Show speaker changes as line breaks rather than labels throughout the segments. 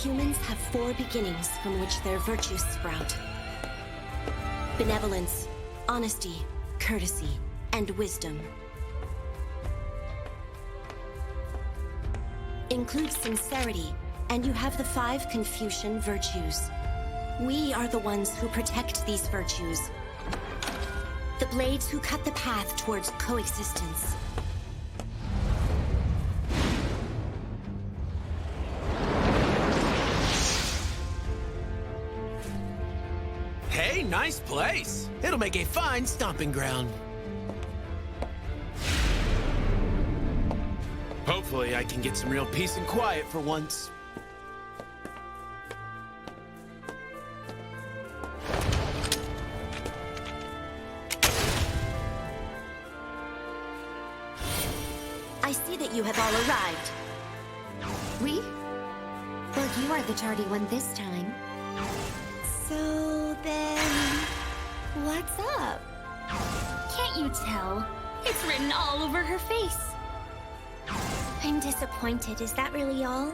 humans have 4 beginnings from which their virtues sprout. Benevolence, honesty, courtesy, and wisdom. Include sincerity, and you have the 5 Confucian virtues. We are the ones who protect these virtues. The blades who cut the path towards coexistence.
Hey, nice place. It'll make a fine stomping ground. Hopefully I can get some real peace and quiet for once.
I see that you have all arrived.
We? Well, you are the tardy one this time.
So then, what's up?
Can't you tell? It's written all over her face.
I'm disappointed. Is that really all?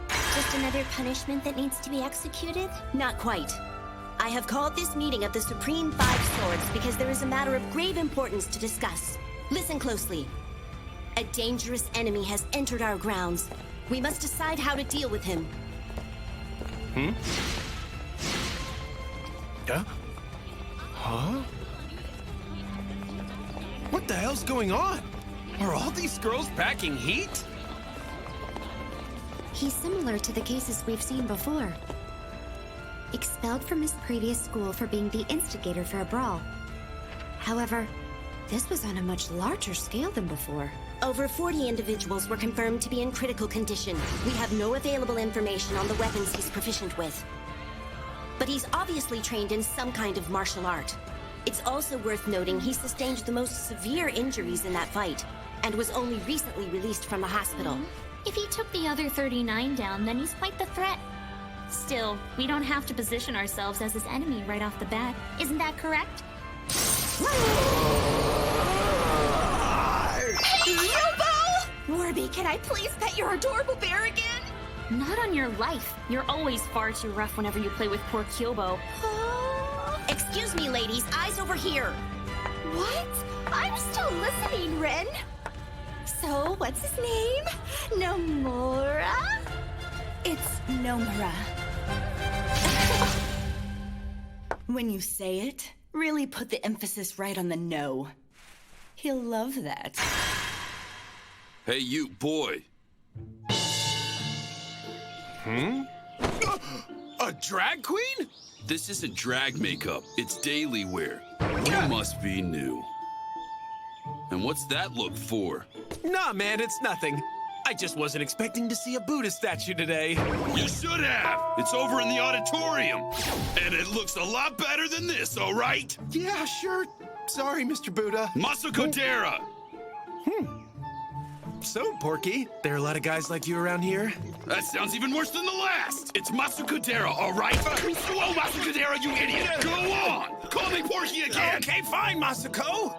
Just another punishment that needs to be executed? Not quite. I have called this meeting of the Supreme Five Swords because there is a matter of grave importance to discuss. Listen closely. A dangerous enemy has entered our grounds. We must decide how to deal with him.
Yeah? Huh? What the hell's going on? Are all these girls packing heat?
He's similar to the cases we've seen before. Expelled from his previous school for being the instigator for a brawl. However, this was on a much larger scale than before.
Over 40 individuals were confirmed to be in critical condition. We have no available information on the weapons he's proficient with. But he's obviously trained in some kind of martial art. It's also worth noting he sustained the most severe injuries in that fight, and was only recently released from the hospital.
If he took the other 39 down, then he's quite the threat. Still, we don't have to position ourselves as his enemy right off the bat. Isn't that correct?
Warby, can I please pet your adorable bear again?
Not on your life. You're always far too rough whenever you play with poor Kyobo.
Excuse me, ladies. Eyes over here. What? I'm still listening, Ren. So, what's his name? Nomura?
It's Nomura. When you say it, really put the emphasis right on the no. He'll love that.
Hey, you, boy.
A drag queen?
This isn't drag makeup. It's daily wear. You must be new. And what's that look for?
Nah, man, it's nothing. I just wasn't expecting to see a Buddha statue today.
You should have. It's over in the auditorium. And it looks a lot better than this, all right?
Yeah, sure. Sorry, Mr. Buddha.
Masuko Dera.
So, Porky, there are a lot of guys like you around here?
That sounds even worse than the last. It's Masuko Dera, all right? Whoa, Masuko Dera, you idiot. Go on. Call me Porky again.
Okay, fine, Masuko.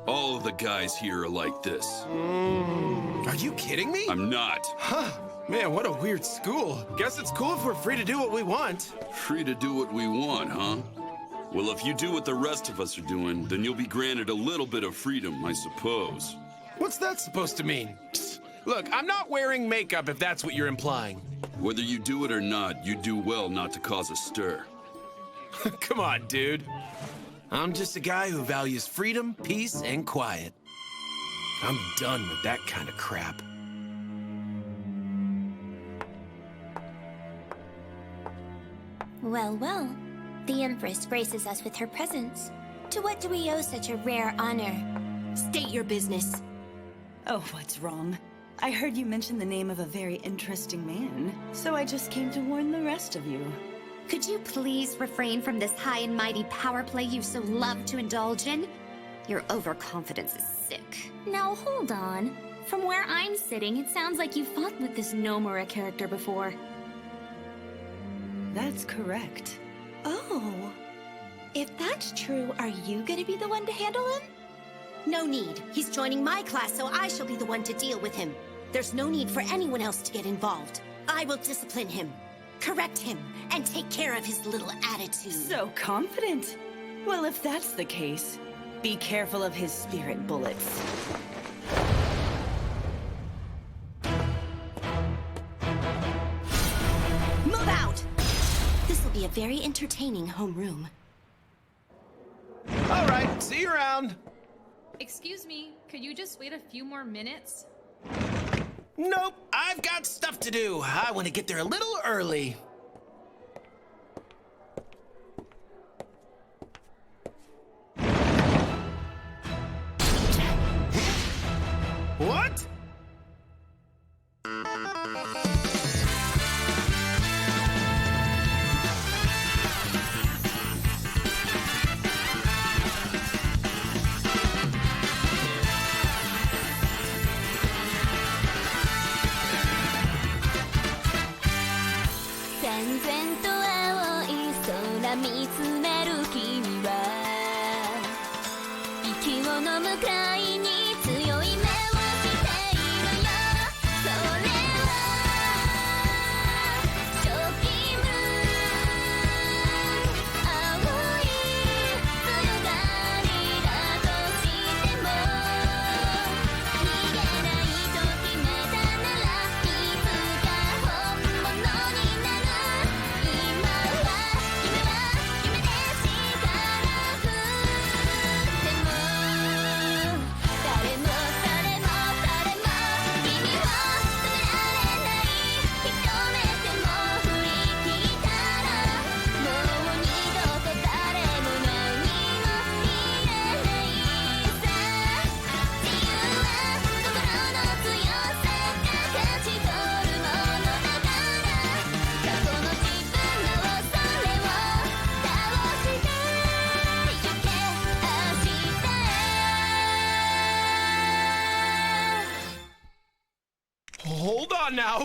All of the guys here are like this.
Are you kidding me?
I'm not.
Huh. Man, what a weird school. Guess it's cool if we're free to do what we want.
Free to do what we want, huh? Well, if you do what the rest of us are doing, then you'll be granted a little bit of freedom, I suppose.
What's that supposed to mean? Psst. Look, I'm not wearing makeup if that's what you're implying.
Whether you do it or not, you do well not to cause a stir.
Come on, dude. I'm just a guy who values freedom, peace, and quiet. I'm done with that kind of crap.
Well, well. The Empress graces us with her presence. To what do we owe such a rare honor? State your business.
Oh, what's wrong? I heard you mention the name of a very interesting man, so I just came to warn the rest of you.
Could you please refrain from this high and mighty power play you so love to indulge in? Your overconfidence is sick.
Now hold on. From where I'm sitting, it sounds like you fought with this Nomura character before.
That's correct.
Oh. If that's true, are you gonna be the one to handle him? No need. He's joining my class, so I shall be the one to deal with him. There's no need for anyone else to get involved. I will discipline him, correct him, and take care of his little attitude.
So confident. Well, if that's the case, be careful of his spirit bullets.
Move out! This will be a very entertaining homeroom.
All right, see you around.
Excuse me, could you just wait a few more minutes?
Nope, I've got stuff to do. I want to get there a little early. What? Hold on now.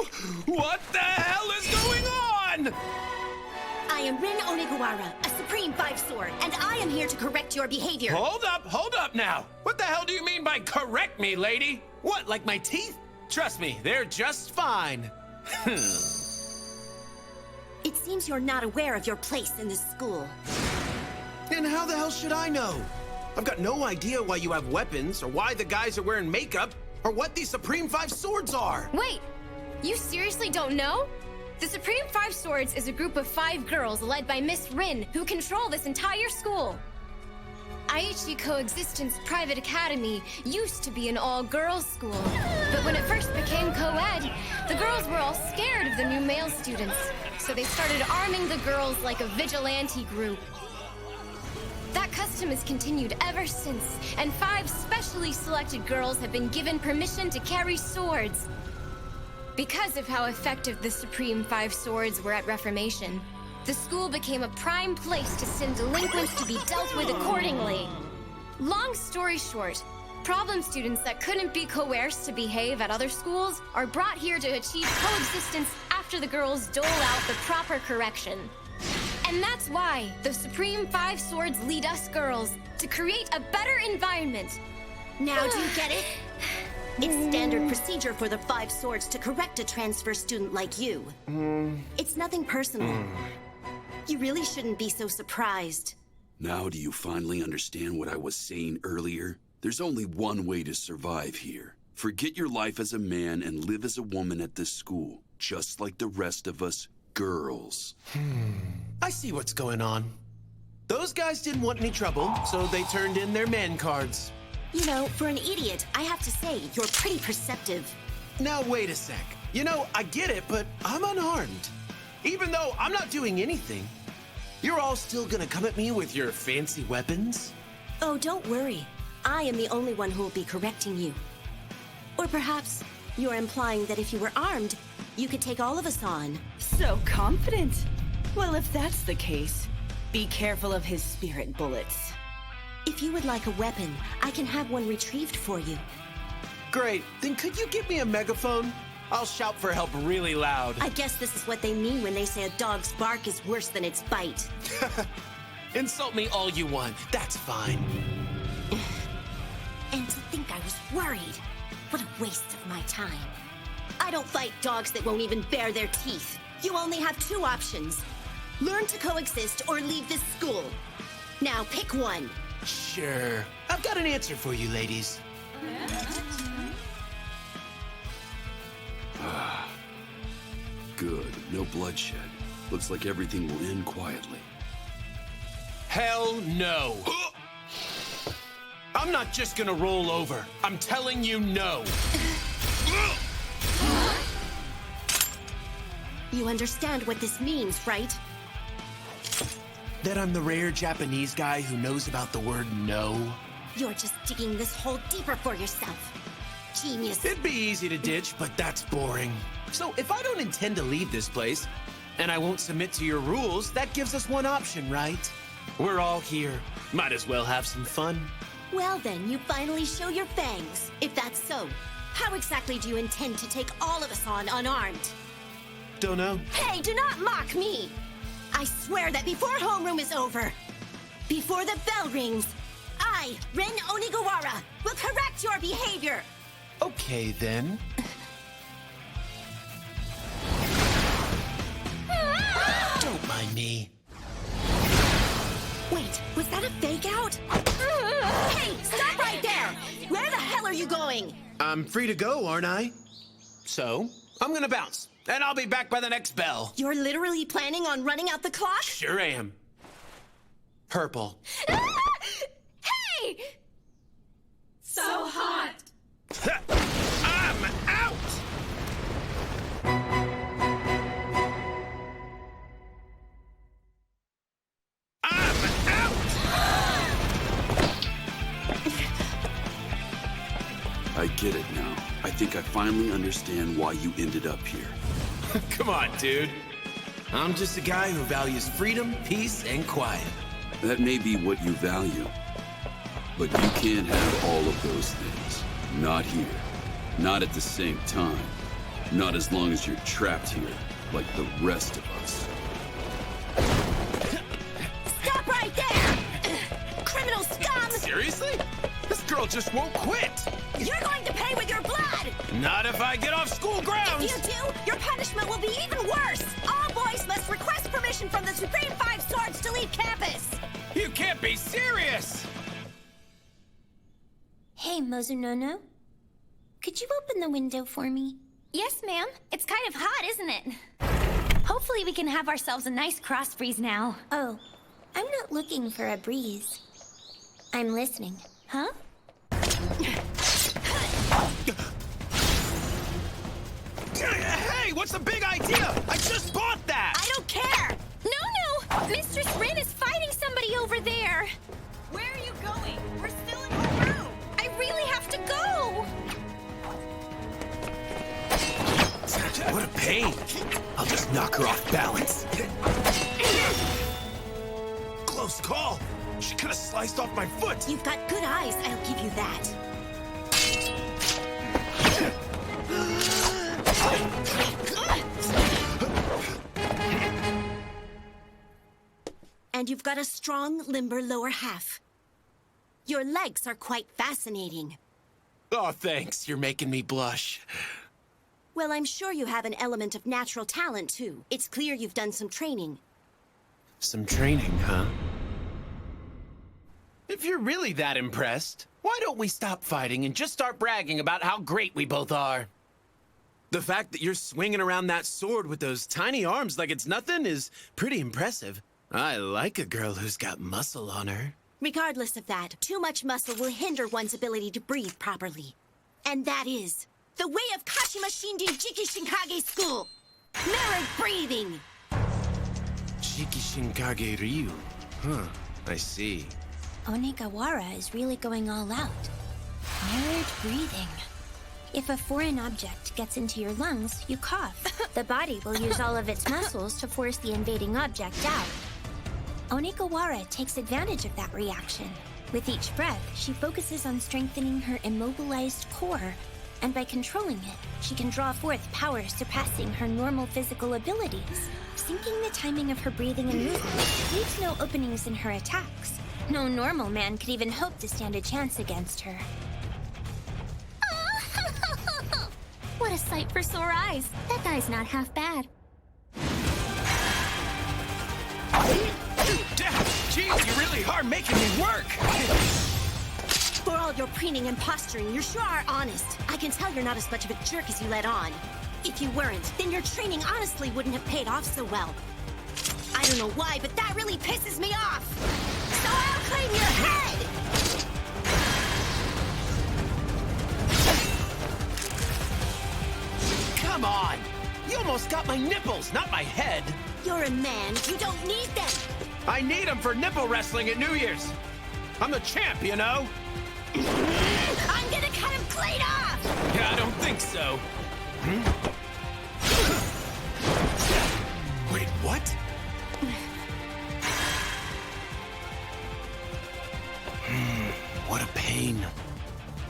What the hell is going on?
I am Rin Onigawara, a Supreme Five Sword, and I am here to correct your behavior.
Hold up now. What the hell do you mean by correct me, lady? What, like my teeth? Trust me, they're just fine.
It seems you're not aware of your place in this school.
And how the hell should I know? I've got no idea why you have weapons, or why the guys are wearing makeup, or what these Supreme Five Swords are.
Wait, you seriously don't know? The Supreme Five Swords is a group of 5 girls led by Miss Rin, who control this entire school. Aichi Coexistence Private Academy used to be an all-girls school, but when it first became co-ed, the girls were all scared of the new male students, so they started arming the girls like a vigilante group. That custom has continued ever since, and 5 specially selected girls have been given permission to carry swords. Because of how effective the Supreme Five Swords were at Reformation, the school became a prime place to send delinquents to be dealt with accordingly. Long story short, problem students that couldn't be coerced to behave at other schools are brought here to achieve coexistence after the girls dole out the proper correction. And that's why the Supreme Five Swords lead us girls to create a better environment.
Now do you get it? It's standard procedure for the Five Swords to correct a transfer student like you. It's nothing personal. You really shouldn't be so surprised.
Now do you finally understand what I was saying earlier? There's only one way to survive here. Forget your life as a man and live as a woman at this school, just like the rest of us girls.
I see what's going on. Those guys didn't want any trouble, so they turned in their man cards.
You know, for an idiot, I have to say, you're pretty perceptive.
Now, wait a sec. You know, I get it, but I'm unarmed. Even though I'm not doing anything, you're all still gonna come at me with your fancy weapons?
Oh, don't worry. I am the only one who will be correcting you. Or perhaps you're implying that if you were armed, you could take all of us on.
So confident. Well, if that's the case, be careful of his spirit bullets.
If you would like a weapon, I can have one retrieved for you.
Great. Then could you give me a megaphone? I'll shout for help really loud.
I guess this is what they mean when they say a dog's bark is worse than its bite.
Insult me all you want. That's fine.
And to think I was worried. What a waste of my time. I don't fight dogs that won't even bare their teeth. You only have two options. Learn to coexist or leave this school. Now pick one.
Sure. I've got an answer for you, ladies.
Good. No bloodshed. Looks like everything will end quietly.
Hell no. I'm not just gonna roll over. I'm telling you no.
You understand what this means, right?
That I'm the rare Japanese guy who knows about the word no.
You're just digging this hole deeper for yourself. Genius.
It'd be easy to ditch, but that's boring. So if I don't intend to leave this place, and I won't submit to your rules, that gives us one option, right? We're all here. Might as well have some fun.
Well then, you finally show your fangs. If that's so, how exactly do you intend to take all of us on unarmed?
Don't know.
Hey, do not mock me! I swear that before homeroom is over, before the bell rings, I, Ren Onigawara, will correct your behavior!
Okay, then. Don't mind me.
Wait, was that a fake out? Hey, stop right there! Where the hell are you going?
I'm free to go, aren't I? So, I'm gonna bounce, and I'll be back by the next bell.
You're literally planning on running out the clock?
Sure am. Purple.
Hey!
So hot!
I'm out!
I get it now. I think I finally understand why you ended up here.
Come on, dude. I'm just a guy who values freedom, peace, and quiet.
That may be what you value, but you can't have all of those things. Not here. Not at the same time. Not as long as you're trapped here, like the rest of us.
Stop right there! Criminal scum!
Seriously? This girl just won't quit.
You're going to pay with your blood!
Not if I get off school grounds.
If you do, your punishment will be even worse! All boys must request permission from the Supreme Five Swords to leave campus!
You can't be serious!
Hey, Mozunono. Could you open the window for me?
Yes, ma'am. It's kind of hot, isn't it? Hopefully we can have ourselves a nice cross breeze now.
Oh, I'm not looking for a breeze. I'm listening.
Huh?
Hey, what's the big idea? I just bought that!
I don't care!
No! Mistress Rin is fighting somebody over there!
Where are you going? We're still in your room.
I really have to go!
What a pain! I'll just knock her off balance. Close call! She could have sliced off my foot!
You've got good eyes, I'll give you that. And you've got a strong, limber lower half. Your legs are quite fascinating.
Oh, thanks. You're making me blush.
Well, I'm sure you have an element of natural talent, too. It's clear you've done some training.
Some training, huh? If you're really that impressed, why don't we stop fighting and just start bragging about how great we both are? The fact that you're swinging around that sword with those tiny arms like it's nothing is pretty impressive. I like a girl who's got muscle on her.
Regardless of that, too much muscle will hinder one's ability to breathe properly. And that is the way of Kashima Shindin Jiki Shinkage School. Mirrored breathing.
Jiki Shinkage Ryu. Huh, I see.
Onigawara is really going all out. Mirrored breathing. If a foreign object gets into your lungs, you cough. The body will use all of its muscles to force the invading object out. Onigawara takes advantage of that reaction. With each breath, she focuses on strengthening her immobilized core, and by controlling it, she can draw forth power surpassing her normal physical abilities. Syncing the timing of her breathing and movement leaves no openings in her attacks. No normal man could even hope to stand a chance against her.
What a A sight for sore eyes. That guy's not half bad.
Jeez, you really are making me work!
For all your preening and posturing, you sure are honest. I can tell you're not as much of a jerk as you let on. If you weren't, then your training honestly wouldn't have paid off so well. I don't know why, but that really pisses me off! So I'll claim your head!
Come on! You almost got my nipples, not my head!
You're a man. You don't need them!
I need them for nipple wrestling at New Year's! I'm the champ, you know?
I'm gonna cut him clean off!
Yeah, I don't think so. Wait, what? What a pain.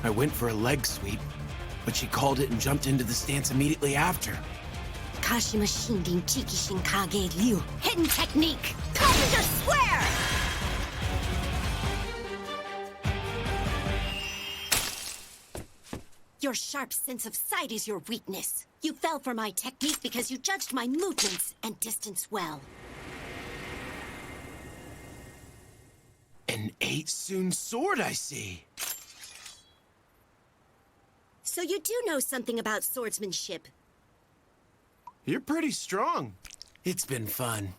I went for a leg sweep, but she called it and jumped into the stance immediately after.
Kashima Shindin Chiki Shinkage Liu. Hidden technique! Carpenter swear! Your sharp sense of sight is your weakness. You fell for my technique because you judged my movements and distance well.
An 8-soon sword, I see.
So you do know something about swordsmanship.
You're pretty strong. It's been fun.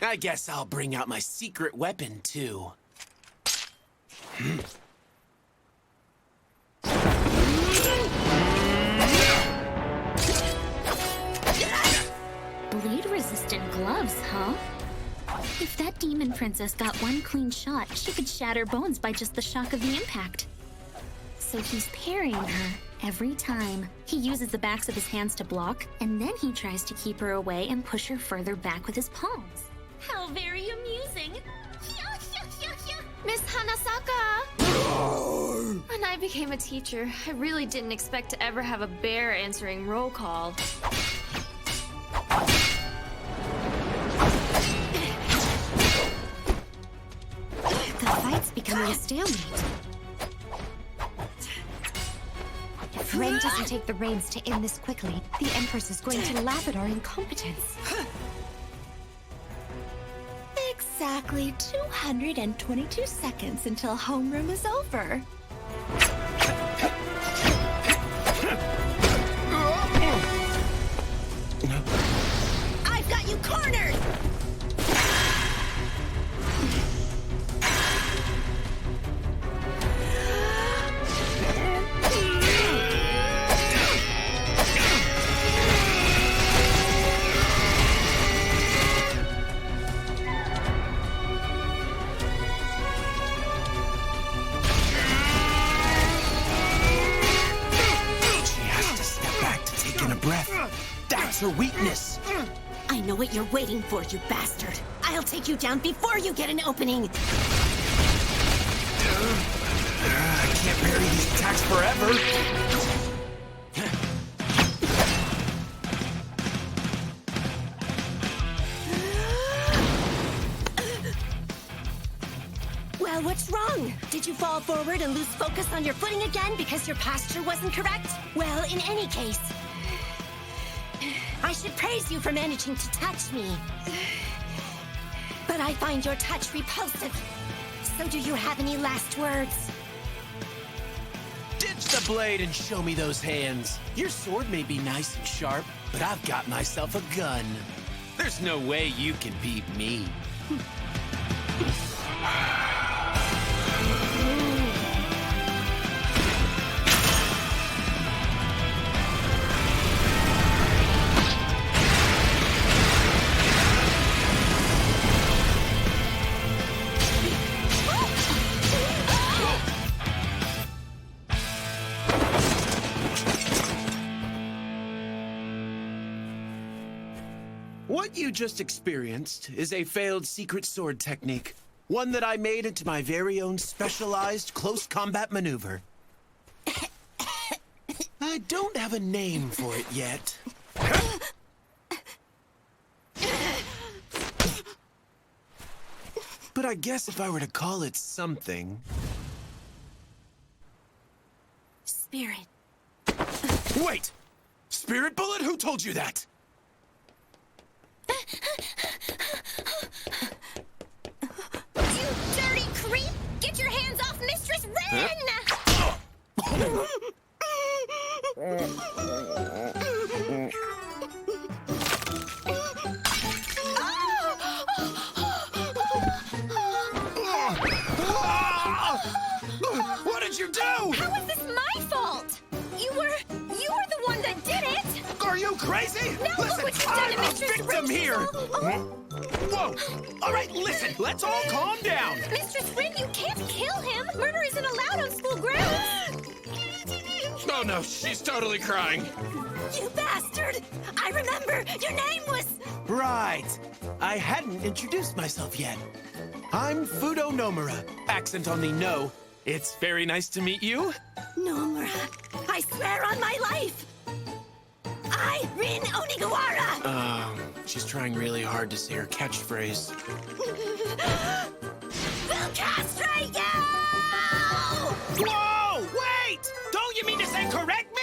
I guess I'll bring out my secret weapon, too.
Blade-resistant gloves, huh? If that demon princess got one clean shot, she could shatter bones by just the shock of the impact. So he's parrying her every time. He uses the backs of his hands to block, and then he tries to keep her away and push her further back with his palms. How very amusing!
Miss Hanasaka! When I became a teacher, I really didn't expect to ever have a bear answering roll call.
The fight's becoming a stalemate. If Ren doesn't take the reins to end this quickly, the Empress is going to laugh at our incompetence.
Exactly 222 seconds until homeroom is over. I've got you cornered!
That's her weakness.
I know what you're waiting for, you bastard. I'll take you down before you get an opening.
I can't parry these attacks forever.
Well, what's wrong? Did you fall forward and lose focus on your footing again because your posture wasn't correct? Well, in any case, I should praise you for managing to touch me. But I find your touch repulsive. So do you have any last words?
Ditch the blade and show me those hands. Your sword may be nice and sharp, but I've got myself a gun. There's no way you can beat me. What you just experienced is a failed secret sword technique. One that I made into my very own specialized close combat maneuver. I don't have a name for it yet. But I guess if I were to call it something...
spirit.
Wait! Spirit bullet? Who told you that?
You dirty creep! Get your hands off Mistress Rin!
What did you do?
How is this my fault? You were the one that did it!
Are you crazy?
Now look what you've done to
I'm a
Mistress
victim
Rin!
here! Whoa! All right, listen, let's all calm down.
Mistress Rin, you can't kill him! Murder isn't allowed on school grounds!
Oh no, she's totally crying.
You bastard! I remember! Your name was...
Right. I hadn't introduced myself yet. I'm Fudo Nomura. Accent on the no. It's very nice to meet you.
Nomura. I swear on my life! I, Rin Onigawara!
She's trying really hard to say her catchphrase.
Will castrate you!
Whoa! Wait! Don't you mean to say correct me?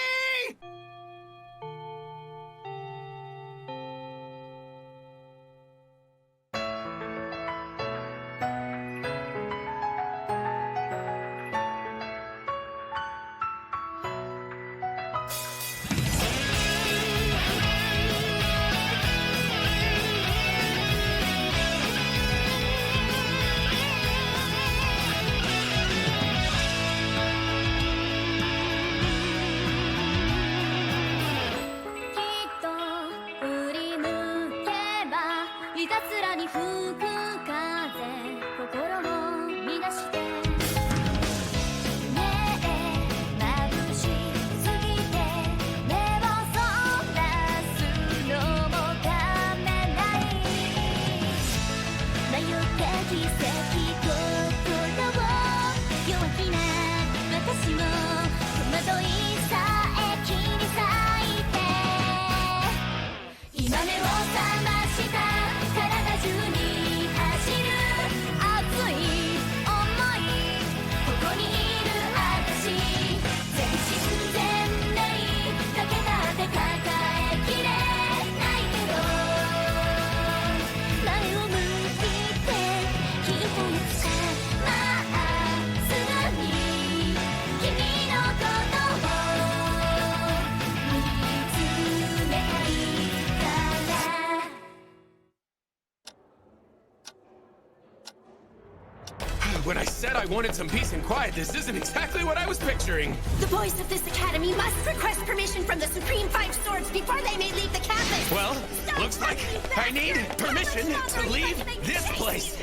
When I said I wanted some peace and quiet, this isn't exactly what I was picturing.
The boys of this academy must request permission from the Supreme Five Swords before they may leave the campus!
Well, looks like I need permission to leave this place.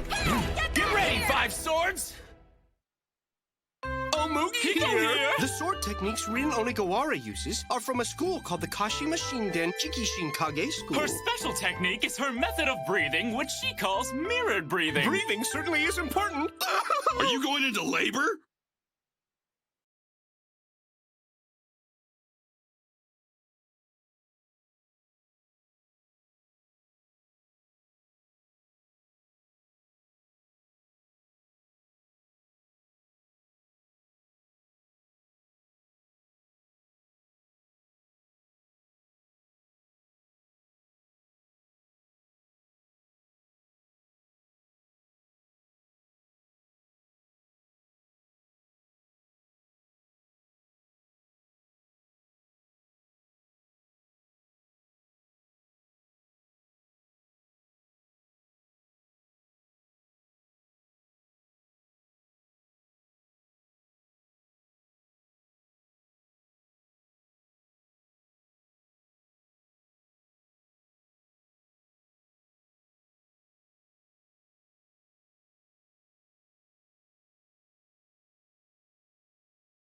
Get ready, Five Swords! Omugi here!
The sword techniques Rin Onigawara uses are from a school called the Kashima Shinden Jikishin Kage School.
Her special technique is her method of breathing, which she calls mirrored breathing.
Breathing certainly is important.
Are you going into labor?